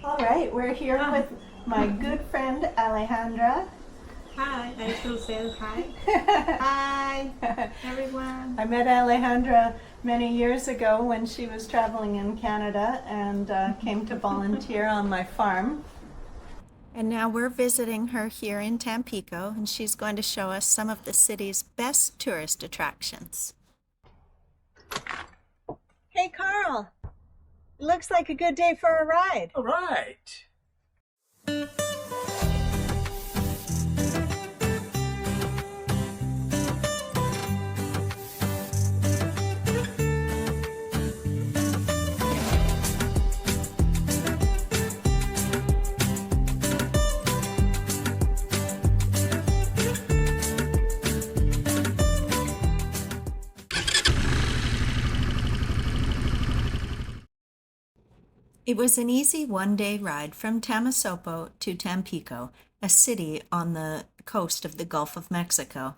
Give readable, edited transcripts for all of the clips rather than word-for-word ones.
All right, we're here with my good friend Alejandra. Hi, I should say hi. Hi, everyone. I met Alejandra many years ago when she was traveling in Canada and came to volunteer on my farm. And now we're visiting her here in Tampico, and she's going to show us some of the city's best tourist attractions. Hey, Carl. It looks like a good day for a ride. All right. It was an easy one-day ride from Tamaulipas to Tampico, a city on the coast of the Gulf of Mexico.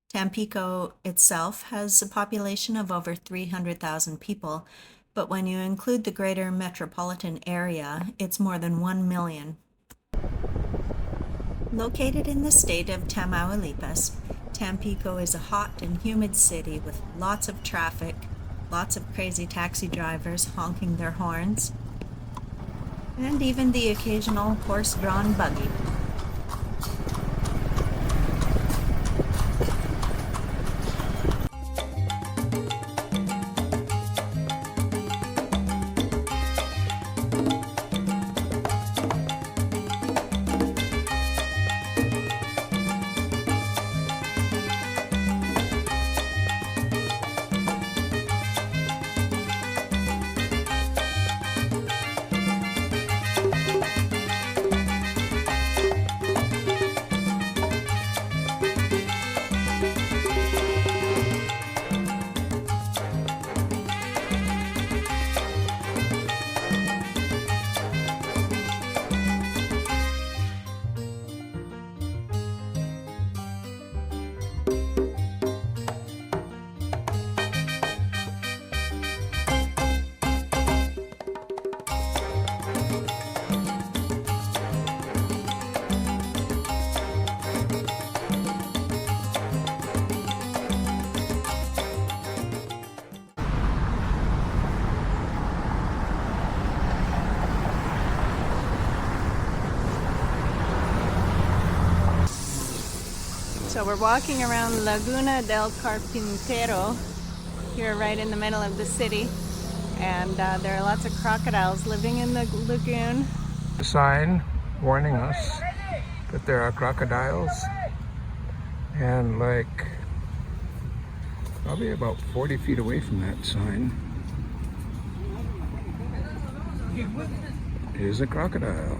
Tampico itself has a population of over 300,000 people, but when you include the greater metropolitan area, it's more than 1 million. Located in the state of Tamaulipas, Tampico is a hot and humid city with lots of traffic, lots of crazy taxi drivers honking their horns, and even the occasional horse-drawn buggy. So we're walking around Laguna del Carpintero, here right in the middle of the city, and there are lots of crocodiles living in the lagoon. A sign warning us that there are crocodiles, and like probably about 40 feet away from that sign is a crocodile.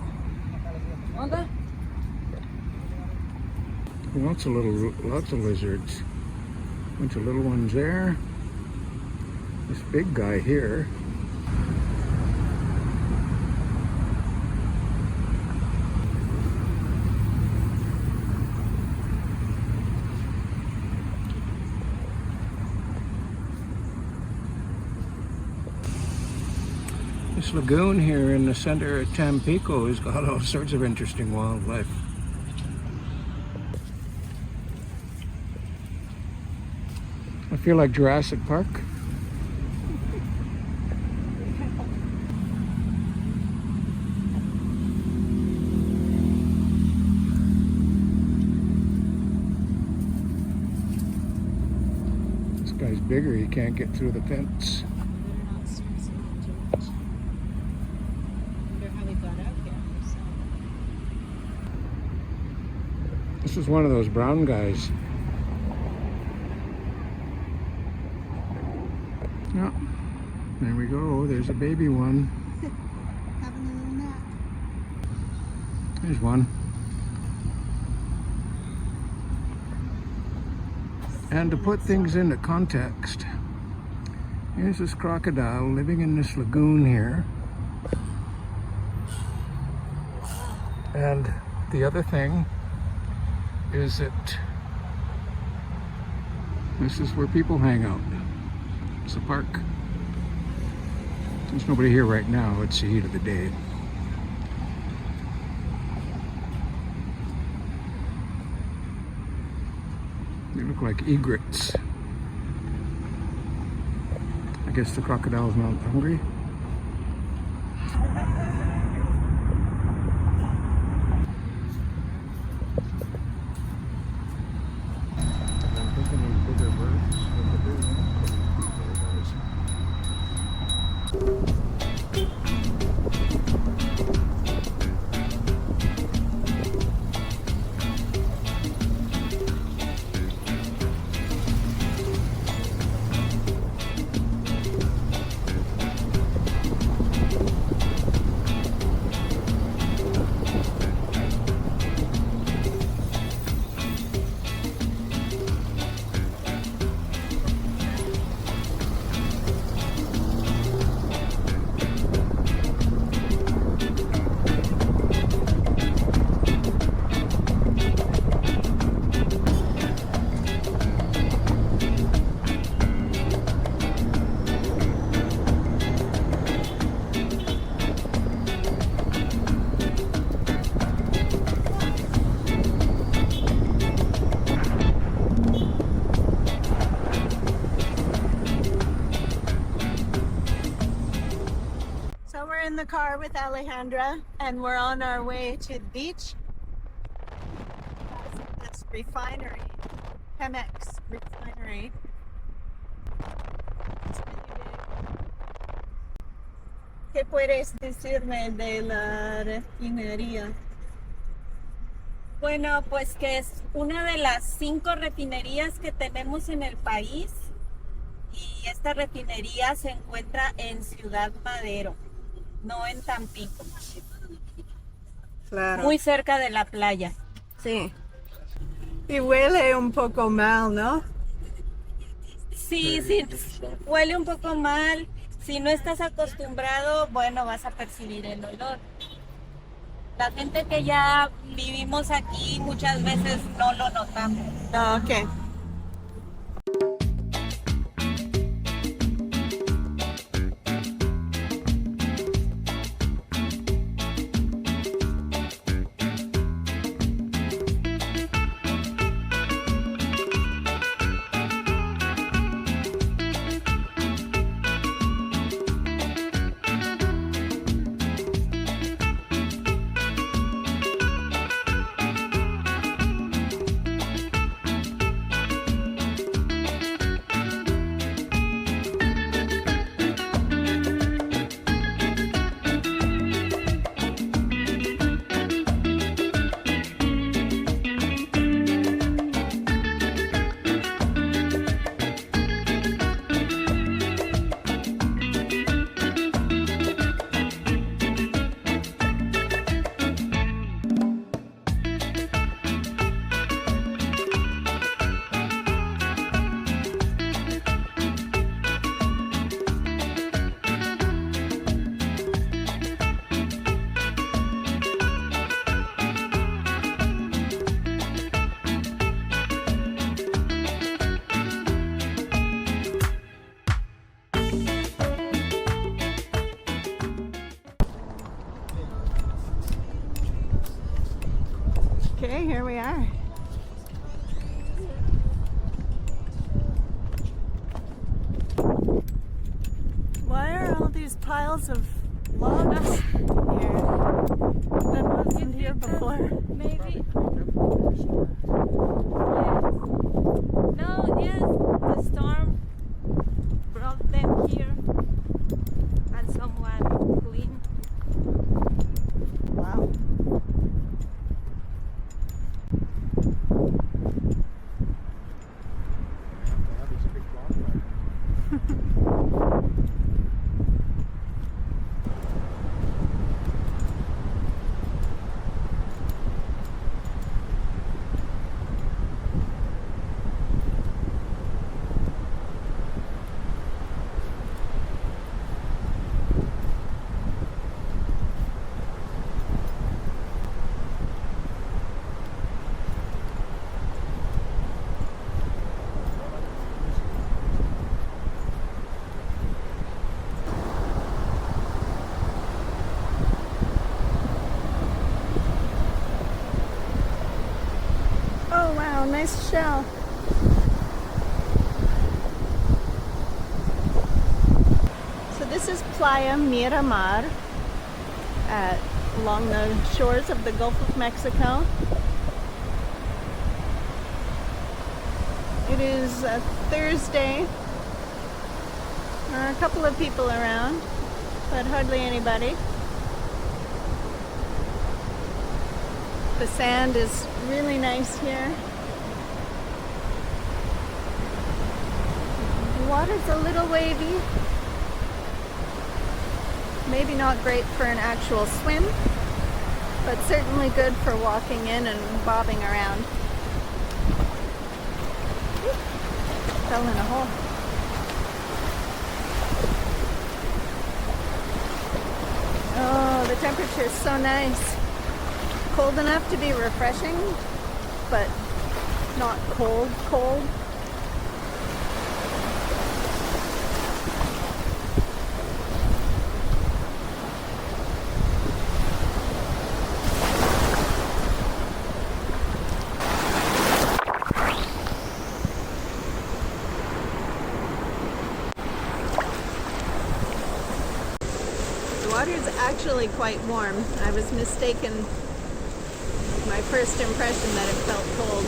Lots of lizards. Bunch of little ones there. This big guy here. This lagoon here in the center of Tampico has got all sorts of interesting wildlife. I feel like Jurassic Park. This guy's bigger, he can't get through the fence. This is one of those brown guys. Yeah, there we go. There's a baby one. Having a little nap. There's one. And to put things into context, here's this crocodile living in this lagoon here. And the other thing is that this is where people hang out. It's a park. There's nobody here right now. It's the heat of the day. They look like egrets. I guess the crocodile's not hungry. I'm thinking these bigger birds with the big So we're in the car with Alejandra and we're on our way to the beach. This refinery, Pemex refinery. It's really big. ¿Qué puedes decirme de la refinería? Bueno, pues que es una de las 5 refinerías que tenemos en el país y esta refinería se encuentra en Ciudad Madero, no en Tampico, Claro. muy cerca de la playa. Sí. Y huele un poco mal, ¿no? Sí, sí, huele un poco mal. Si no estás acostumbrado, bueno, vas a percibir el olor. La gente que ya vivimos aquí muchas veces no lo notamos. Ah, ok. Okay, here we are. Why are all these piles of logs here? That wasn't here before. Maybe. Yes. No, yes, the storm brought them here and someone clean. Wow. Oh wow, nice shell. Playa Miramar along the shores of the Gulf of Mexico. It is a Thursday. There are a couple of people around, but hardly anybody. The sand is really nice here. The water's a little wavy. Maybe not great for an actual swim, but certainly good for walking in and bobbing around. Oop, fell in a hole. Oh, the temperature is so nice. Cold enough to be refreshing, but not cold, cold. The water's actually quite warm. I was mistaken. My first impression that it felt cold.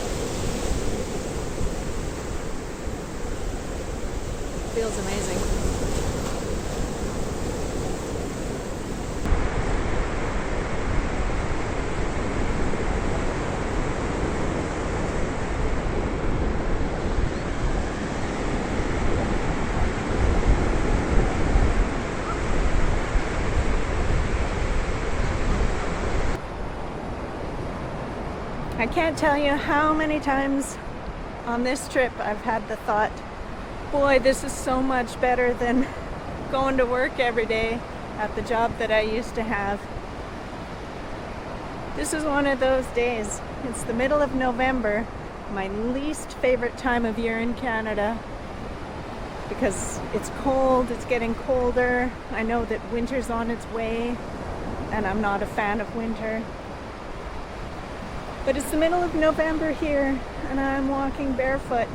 Feels amazing. I can't tell you how many times on this trip I've had the thought, boy, this is so much better than going to work every day at the job that I used to have. This is one of those days. It's the middle of November, my least favorite time of year in Canada, because it's cold, it's getting colder. I know that winter's on its way, and I'm not a fan of winter. But it's the middle of November here, and I'm walking barefoot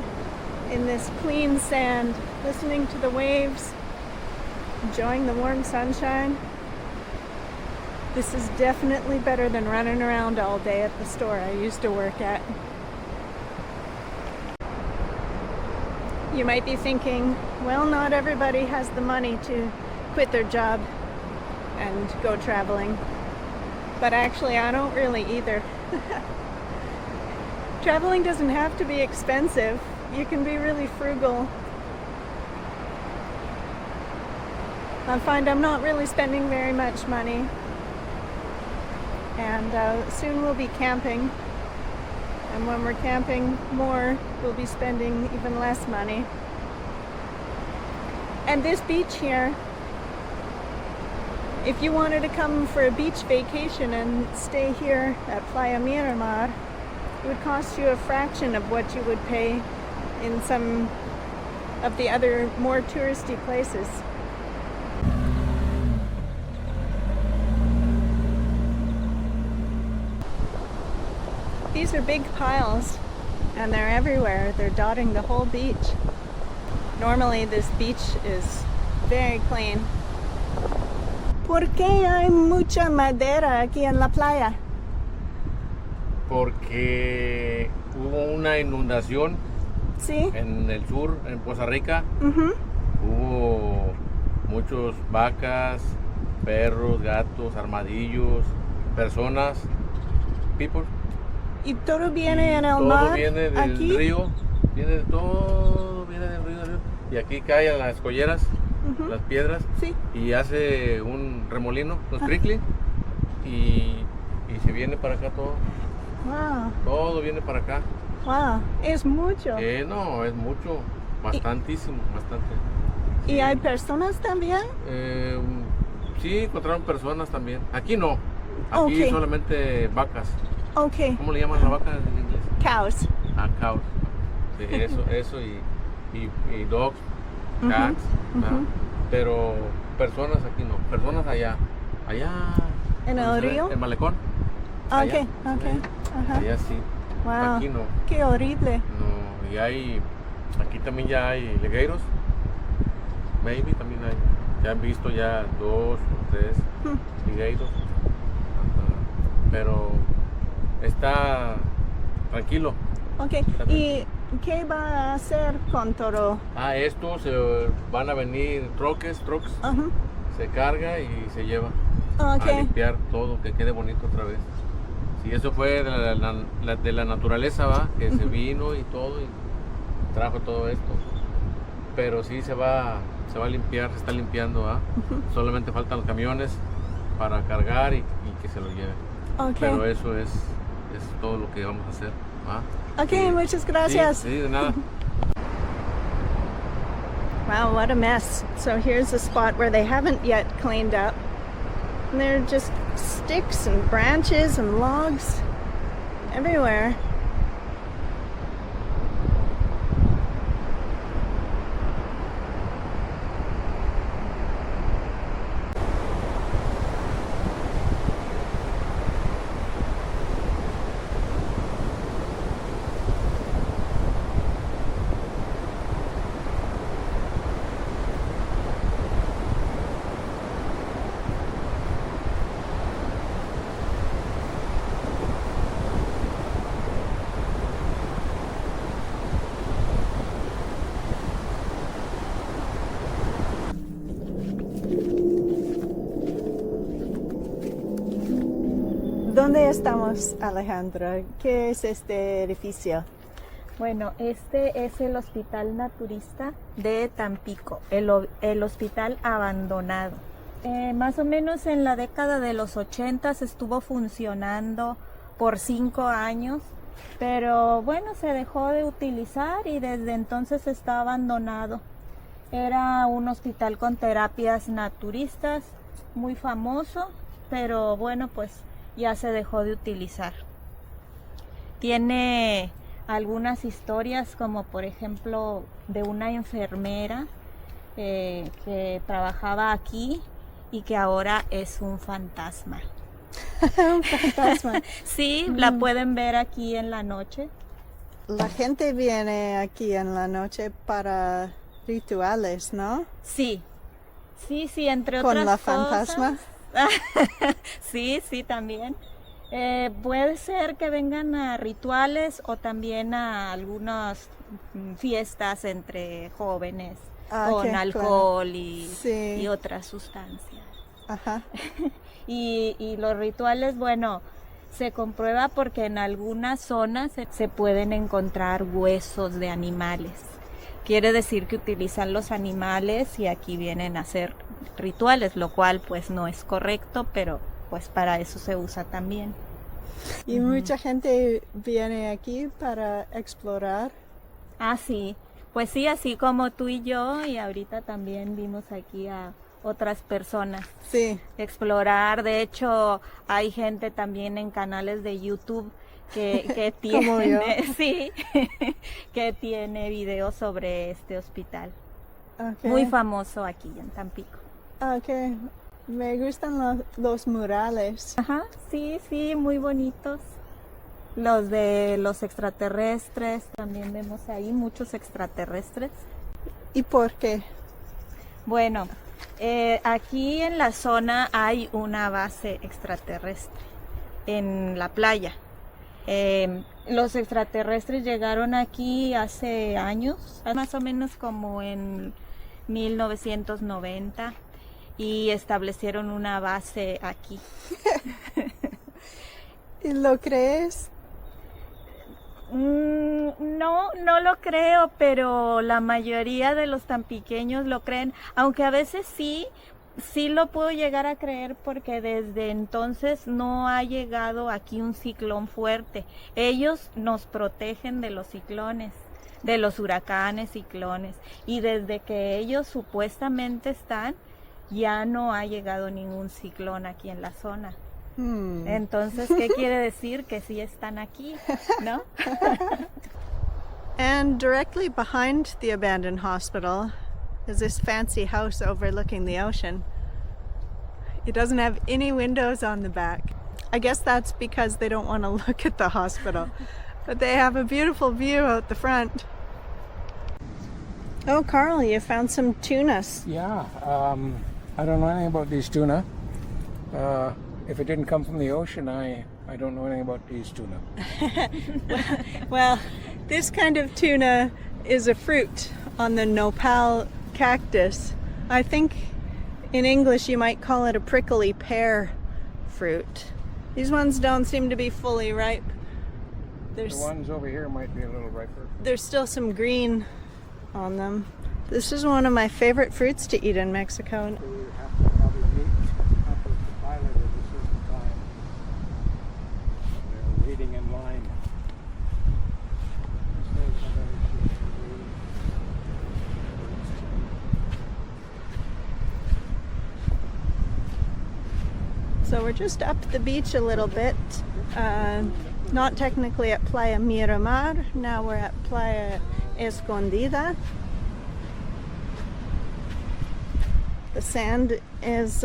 in this clean sand, listening to the waves, enjoying the warm sunshine. This is definitely better than running around all day at the store I used to work at. You might be thinking, well, not everybody has the money to quit their job and go traveling. But actually, I don't really either. Traveling doesn't have to be expensive. You can be really frugal. I find I'm not really spending very much money. And soon we'll be camping. And when we're camping more, we'll be spending even less money. And this beach here, if you wanted to come for a beach vacation and stay here at Playa Miramar, it would cost you a fraction of what you would pay in some of the other more touristy places. These are big piles, and they're everywhere. They're dotting the whole beach. Normally this beach is very clean. ¿Por qué hay mucha madera aquí en la playa? Porque hubo una inundación Sí. en el sur, en Costa Rica. Ujú. Hubo muchos vacas, perros, gatos, armadillos, personas, people. Y todo viene en el Todo mar. viene del aquí. río, todo viene del río. Y aquí caen las colleras, Ujú. las piedras, Sí. y hace un remolino, un sprinkling, y se viene para acá todo. Wow. Todo viene para acá. Wow. Es mucho. No, es mucho, bastantísimo, bastante. ¿Y hay personas también? Sí, encontraron personas también. Aquí no, aquí Ok. solamente vacas. Okay. ¿Cómo le llaman la vaca en inglés? Cows. Ah, cows. Sí, eso y dogs, Ujú, cats, ¿verdad? ujú. Pero personas aquí no, personas allá. ¿En el ¿dónde se ve? río? El malecón. Ok, Allá, ok. ¿sí? Ajá. Allá sí. Wow. Aquí no. Qué horrible. No, y aquí también ya hay legueiros. Maybe también hay. Se han visto ya 2 o 3 ligueiros. Pero está tranquilo. Ok, ¿y qué va a hacer con todo? Estos van a venir trucks, Ajá. se carga y se lleva Ok. a limpiar todo, que quede bonito otra vez. Sí, eso fue de la naturaleza, ¿va? Que se vino y todo y trajo todo esto. Pero sí se va a limpiar, se está limpiando, ¿va? Solamente faltan los camiones para cargar y que se lo lleven. Ok. Pero eso es todo lo que vamos a hacer, ¿va? Ok, Sí. muchas gracias. Sí, de nada. Wow, what a mess. So here's a spot where they haven't yet cleaned up. And there are just sticks and branches and logs everywhere. ¿Dónde estamos, Alejandra? ¿Qué es este edificio? Bueno, este es el Hospital Naturista de Tampico, el hospital abandonado. Más o menos en la década de los 80 estuvo funcionando por 5 años, pero bueno, se dejó de utilizar y desde entonces está abandonado. Era un hospital con terapias naturistas, muy famoso, pero bueno, pues ya se dejó de utilizar. Tiene algunas historias, como por ejemplo de una enfermera que trabajaba aquí y que ahora es un fantasma. Un fantasma. Sí, la pueden ver aquí en la noche. La gente viene aquí en la noche para rituales, ¿no? Sí, entre Con otras la cosas. fantasma. Sí, también. Puede ser que vengan a rituales o también a algunas fiestas entre jóvenes con Ok, alcohol claro. y, Sí. y otras sustancias. Ajá. Y los rituales, bueno, se comprueba porque en algunas zonas se pueden encontrar huesos de animales. Quiere decir que utilizan los animales y aquí vienen a hacer rituales, lo cual pues no es correcto, pero pues para eso se usa también. Y mucha gente viene aquí para explorar. Sí, pues sí, así como tú y yo, y ahorita también vimos aquí a otras personas Sí. explorar. De hecho, hay gente también en canales de YouTube que Como yo. tiene, sí, que tiene videos sobre este hospital. Okay. Muy famoso aquí en Tampico. Ok. Me gustan los murales. Ajá, sí, muy bonitos. Los de los extraterrestres, también vemos ahí muchos extraterrestres. ¿Y por qué? Bueno, aquí en la zona hay una base extraterrestre en la playa. Los extraterrestres llegaron aquí hace años, más o menos como en 1990, y establecieron una base aquí. ¿Y lo crees? No lo creo, pero la mayoría de los tampiqueños lo creen, aunque a veces sí lo puedo llegar a creer porque desde entonces no ha llegado aquí un ciclón fuerte. Ellos nos protegen de los ciclones, de los huracanes, ciclones, y desde que ellos supuestamente están, ya no ha llegado ningún ciclón aquí en la zona. Entonces, ¿qué quiere decir? Que sí están aquí, ¿no? And directly behind the abandoned hospital is this fancy house overlooking the ocean. It doesn't have any windows on the back. I guess that's because they don't want to look at the hospital. But they have a beautiful view out the front. Oh, Carl, you found some tunas. Yeah, I don't know anything about these tuna. If it didn't come from the ocean, I don't know anything about these tuna. Well, this kind of tuna is a fruit on the nopal cactus. I think in English you might call it a prickly pear fruit. These ones don't seem to be fully ripe. The ones over here might be a little riper. There's still some green on them. This is one of my favorite fruits to eat in Mexico. So we have to probably meet up with the pilot at a certain time. They're waiting in line. So we're just up the beach a little bit. Not technically at Playa Miramar. Now we're at Playa Escondida. The sand is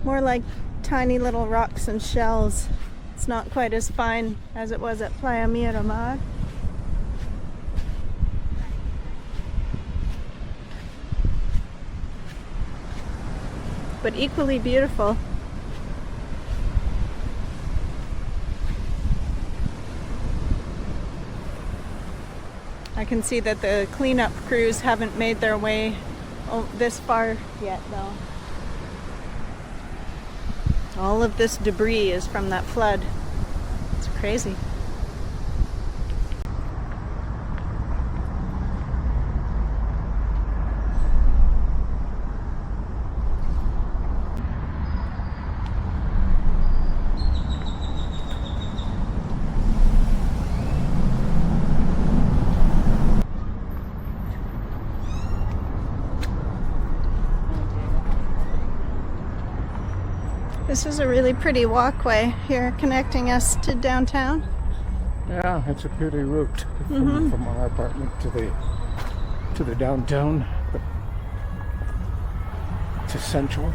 more like tiny little rocks and shells. It's not quite as fine as it was at Playa Miramar. But equally beautiful. I can see that the cleanup crews haven't made their way this far yet, though. All of this debris is from that flood. It's crazy. This is a really pretty walkway here connecting us to downtown. Yeah, it's a pretty route from our apartment to the downtown, but it's essential.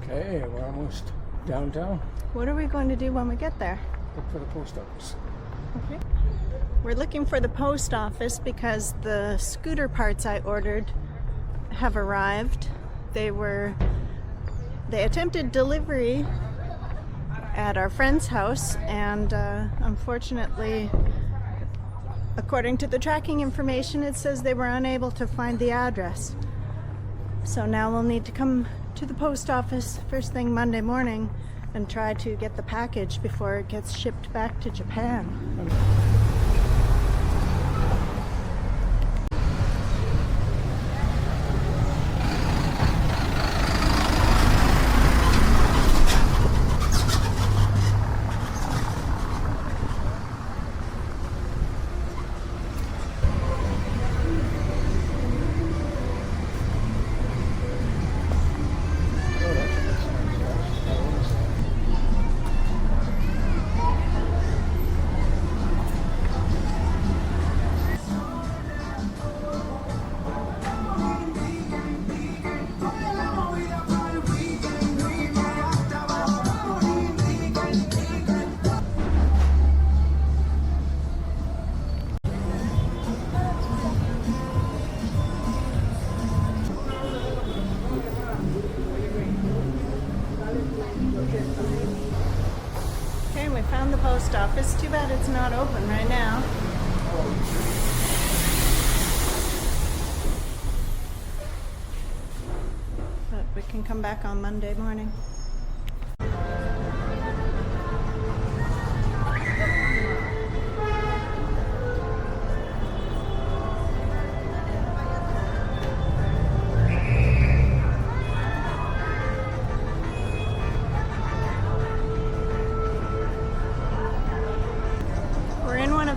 Okay, we're almost downtown. What are we going to do when we get there? Look for the post office. Okay. We're looking for the post office because the scooter parts I ordered have arrived. They attempted delivery at our friend's house, and unfortunately, according to the tracking information, it says they were unable to find the address. So now we'll need to come to the post office first thing Monday morning and try to get the package before it gets shipped back to Japan. Okay, we found the post office. Too bad it's not open right now. But we can come back on Monday morning.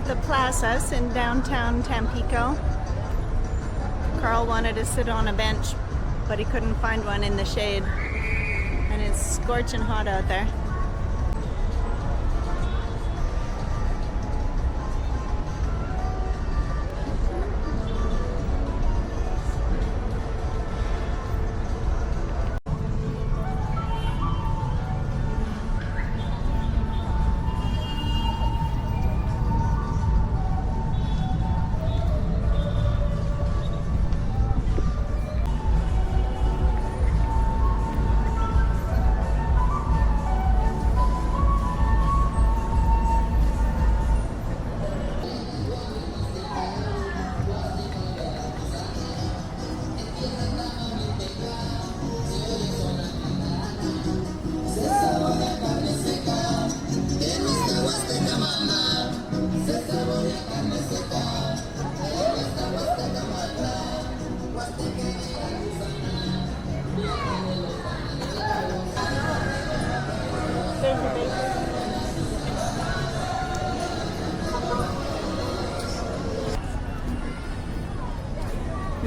The plazas in downtown Tampico. Carl wanted to sit on a bench, but he couldn't find one in the shade, and it's scorching hot out there.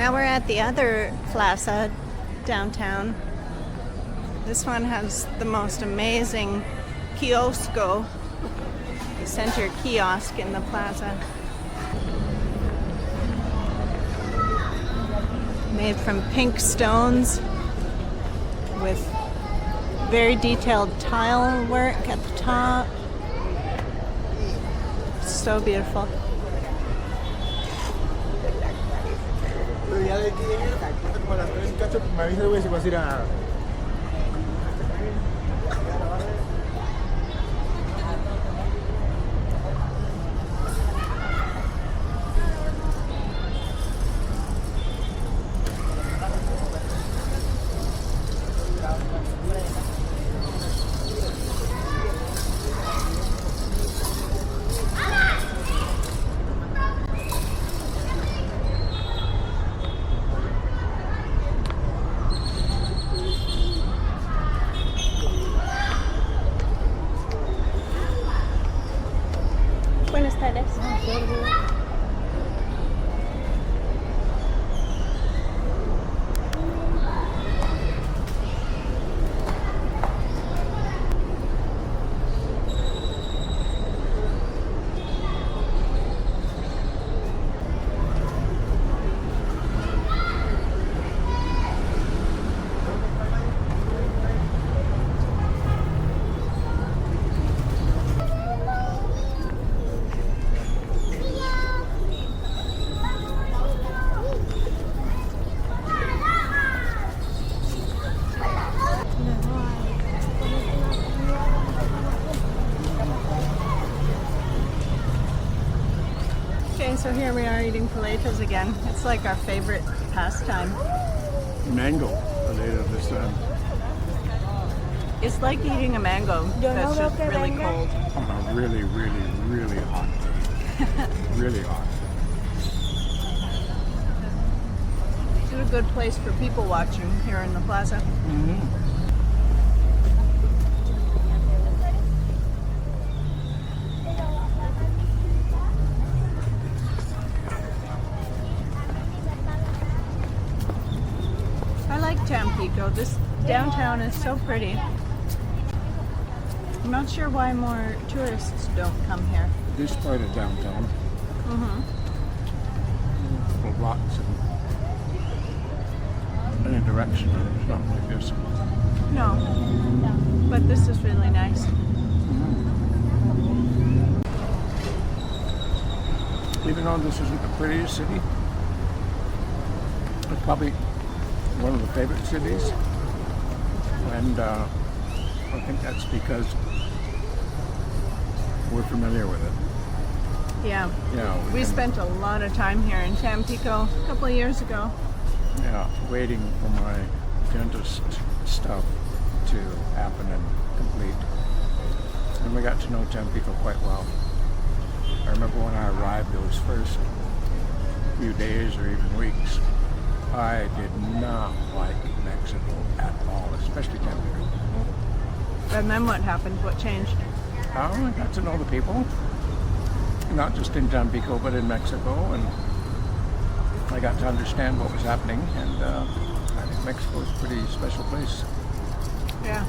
Now we're at the other plaza downtown. This one has the most amazing kiosco, the center kiosk in the plaza. Made from pink stones with very detailed tile work at the top. So beautiful. Buenas tardes. Okay, so here we are eating paletas again. It's like our favorite pastime. Mango potato this time. It's like eating a mango that's just really cold. On a really, really, really hot day. Really hot. It's a good place for people watching here in the plaza. Mm-hmm. I like Tampico. This downtown is so pretty. I'm not sure why more tourists don't come here. This part of downtown. Mm-hmm. Lots in any direction. It's not like this. No, but this is really nice. Even though this isn't the prettiest city, it's probably one of the favorite cities. And I think that's because we're familiar with it. Yeah. Yeah, We spent a lot of time here in Tampico a couple of years ago. Yeah, waiting for my dentist stuff to happen and complete. And we got to know Tampico quite well. I remember when I arrived those first few days or even weeks, I did not like Mexico at all, especially Tampico. And then what happened? What changed? I got to know the people, not just in Tampico, but in Mexico, and I got to understand what was happening, and I think Mexico is a pretty special place. Yeah.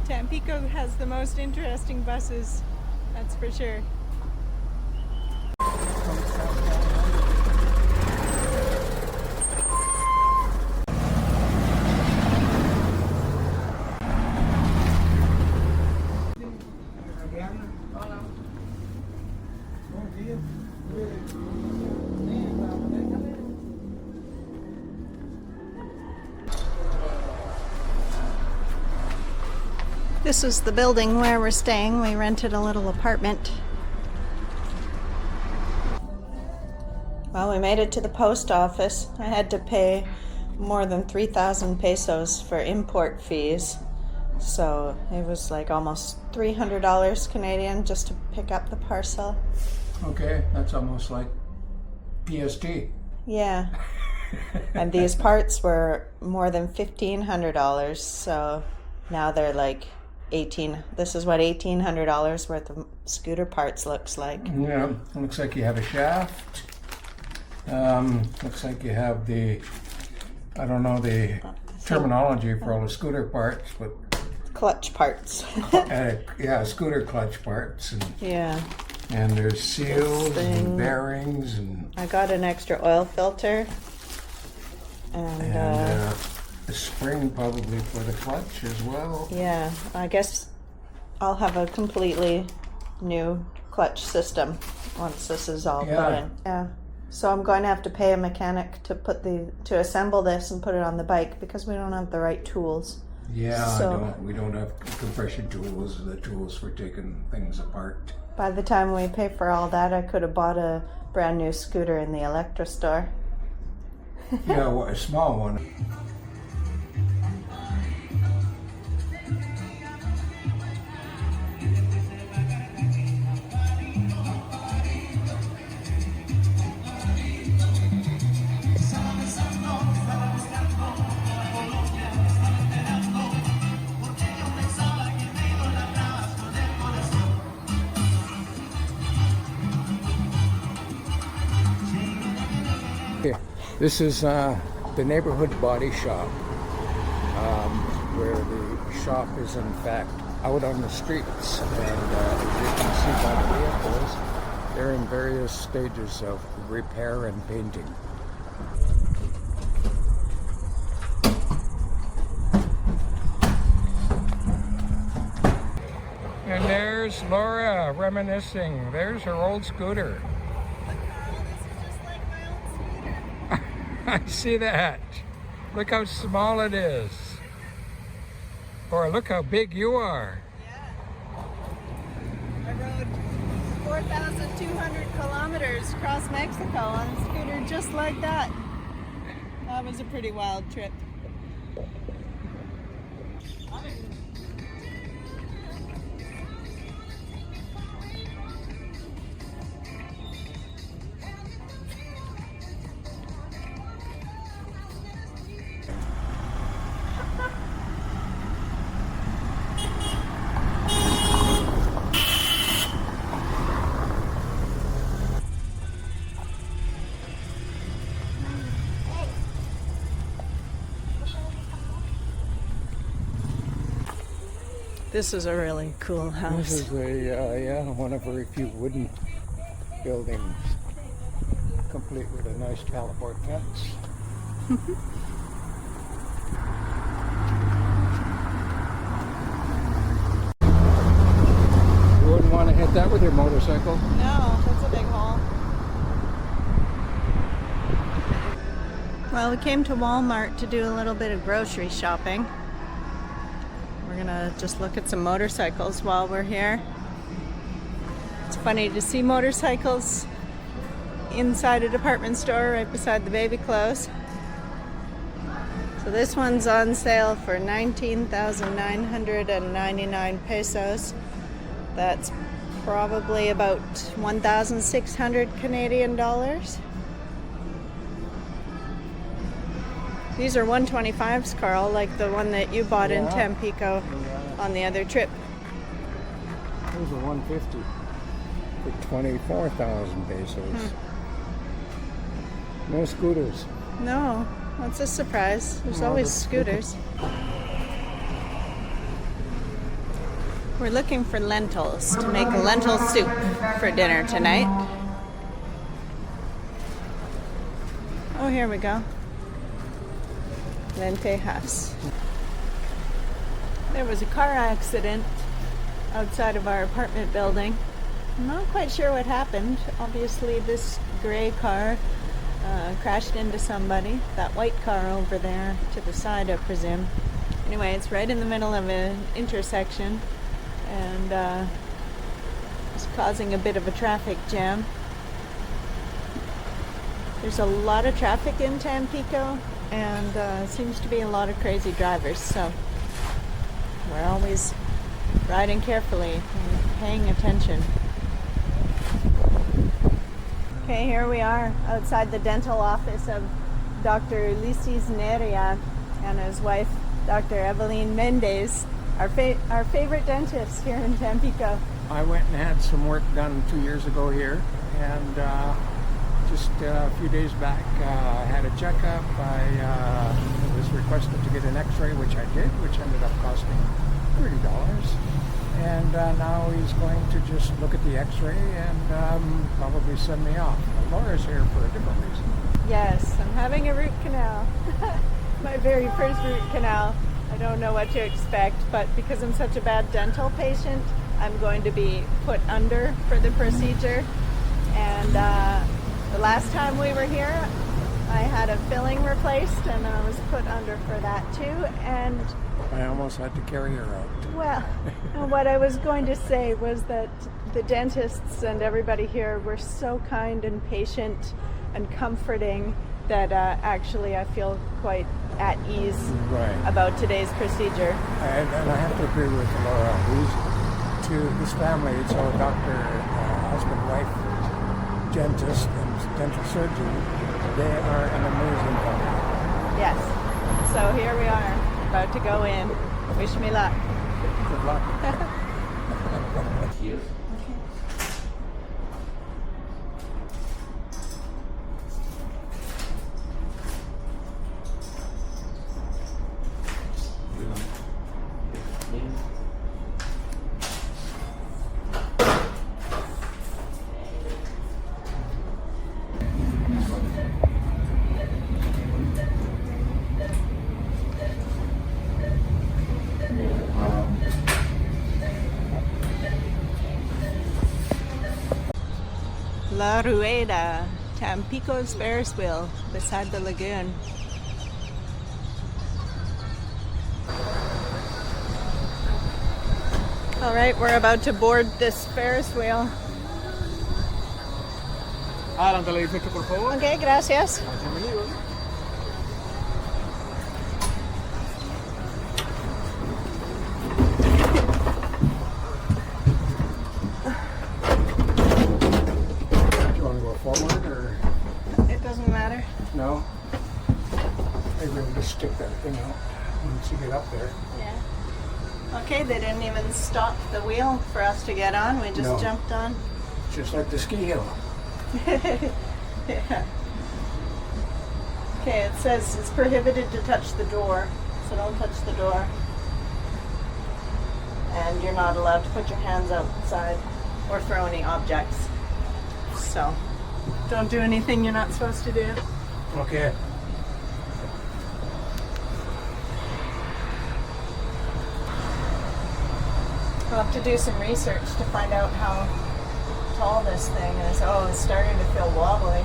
Tampico has the most interesting buses, that's for sure. This is the building where we're staying. We rented a little apartment. Well, we made it to the post office. I had to pay more than 3,000 pesos for import fees. So it was like almost $300 Canadian just to pick up the parcel. Okay, that's almost like PST. Yeah. And these parts were more than $1,500, so now they're like this is what $1,800 worth of scooter parts looks like. Yeah, looks like you have a shaft. Looks like you have the, I don't know the terminology for all the scooter parts, but Clutch parts. yeah, scooter clutch parts, and Yeah. and there's seals thing. and bearings, and I got an extra oil filter. And a spring probably for the clutch as well. yeah, I guess I'll have a completely new clutch system once this is all put in. Yeah. So I'm going to have to pay a mechanic to assemble this and put it on the bike because we don't have the right tools. Yeah, we don't have compression tools, the tools for taking things apart. By the time we pay for all that, I could have bought a brand new scooter in the Electra store. Yeah, well, a small one. This is the neighborhood body shop, where the shop is in fact out on the streets, and as you can see by the vehicles, they're in various stages of repair and painting. And there's Laura reminiscing. There's her old scooter. I see that. Look how small it is. Or look how big you are. Yeah. I rode 4,200 kilometers across Mexico on a scooter just like that. That was a pretty wild trip. This is a really cool house. This is one of very few wooden buildings, complete with a nice California fence. You wouldn't want to hit that with your motorcycle. No, that's a big hole. Well, we came to Walmart to do a little bit of grocery shopping. We're gonna just look at some motorcycles while we're here. It's funny to see motorcycles inside a department store right beside the baby clothes. So this one's on sale for 19,999 pesos. That's probably about 1,600 Canadian dollars. These are 125s, Carl, like the one that you bought in Tampico on the other trip. Here's a 150 for 24,000 pesos. No scooters. No, that's a surprise. There's always scooters. We're looking for lentils to make a lentil soup for dinner tonight. Oh, here we go. Lentejas. There was a car accident outside of our apartment building. I'm not quite sure what happened. Obviously this gray car crashed into somebody. That white car over there to the side, I presume, Anyway, it's right in the middle of an intersection and it's causing a bit of a traffic jam. There's a lot of traffic in Tampico and seems to be a lot of crazy drivers, so we're always riding carefully and paying attention. Okay, here we are outside the dental office of Dr. Ulises Neria and his wife, Dr. Evelyn Mendez, our favorite dentist here in Tampico. I went and had some work done 2 years ago here, and just a few days back I had a checkup. I was requested to get an x-ray, which I did, which ended up costing $30. And now he's going to just look at the x-ray and probably send me off. But Laura's here for a different reason. Yes, I'm having a root canal. My very first root canal. I don't know what to expect, but because I'm such a bad dental patient, I'm going to be put under for the procedure. And the last time we were here, I had a filling replaced and I was put under for that too. And I almost had to carry her out. well, what I was going to say was that the dentists and everybody here were so kind and patient and comforting that actually I feel quite at ease about today's procedure. And I have to agree with Laura. To this family, it's all doctor, husband, wife, dentist, and dental surgeon. They are an amazing couple. Yes. So here we are, about to go in. Wish me luck. Good luck. Yes. La Rueda, Tampico's Ferris wheel beside the lagoon. All right, we're about to board this Ferris wheel. Adelante la 18, por favor. Okay, gracias. Bienvenido. Do you want to go forward or It doesn't matter. no? Maybe we'll just stick that thing out once you get up there. Yeah. Okay, they didn't even stop the wheel for us to get on. We just No. jumped on. Just like the ski hill. Yeah. Okay, it says it's prohibited to touch the door, so don't touch the door. And you're not allowed to put your hands outside or throw any objects. So, don't do anything you're not supposed to do. Okay. We'll have to do some research to find out how tall this thing is. Oh, it's starting to feel wobbly.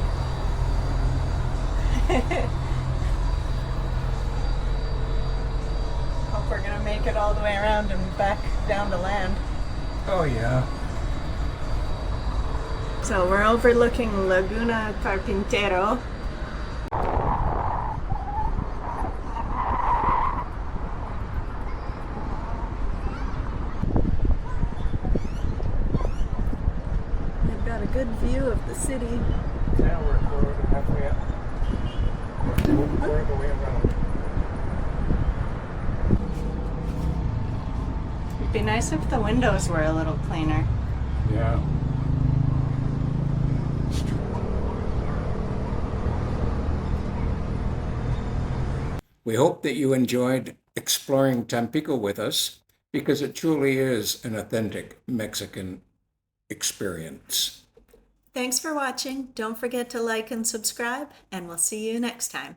Hope we're gonna make it all the way around and back down to land. Oh yeah. So we're overlooking Laguna Carpintero. We've got a good view of the city. Now we're halfway up. We're the way around. It'd be nice if the windows were a little cleaner. Yeah. It's true. We hope that you enjoyed exploring Tampico with us, because it truly is an authentic Mexican experience. Thanks for watching. Don't forget to like and subscribe, and we'll see you next time.